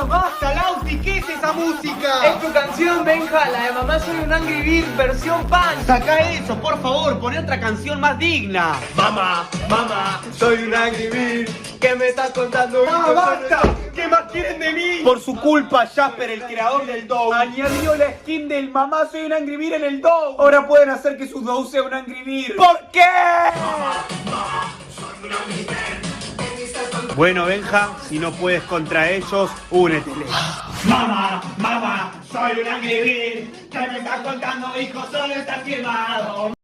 ¡Basta, Lauti! ¿Qué es esa música? Es tu canción, Benja, la de Mamá Soy un Angry Bird, versión punk. Saca eso, por favor, poné otra canción más digna. Mamá, soy un Angry Bird. ¿Qué me estás contando? ¡Basta! ¿Qué más quieren de mí? Por su culpa, Jasper, el creador del Dow, añadió la skin del Mamá Soy un Angry Bird en el Dow. Ahora pueden hacer que su Dow sea un Angry Bird. ¿Por qué? Bueno, Benja, si no puedes contra ellos, únetele. Mamá, soy un Angry Bird. ¿Qué me estás contando, hijo? Solo estás quemado.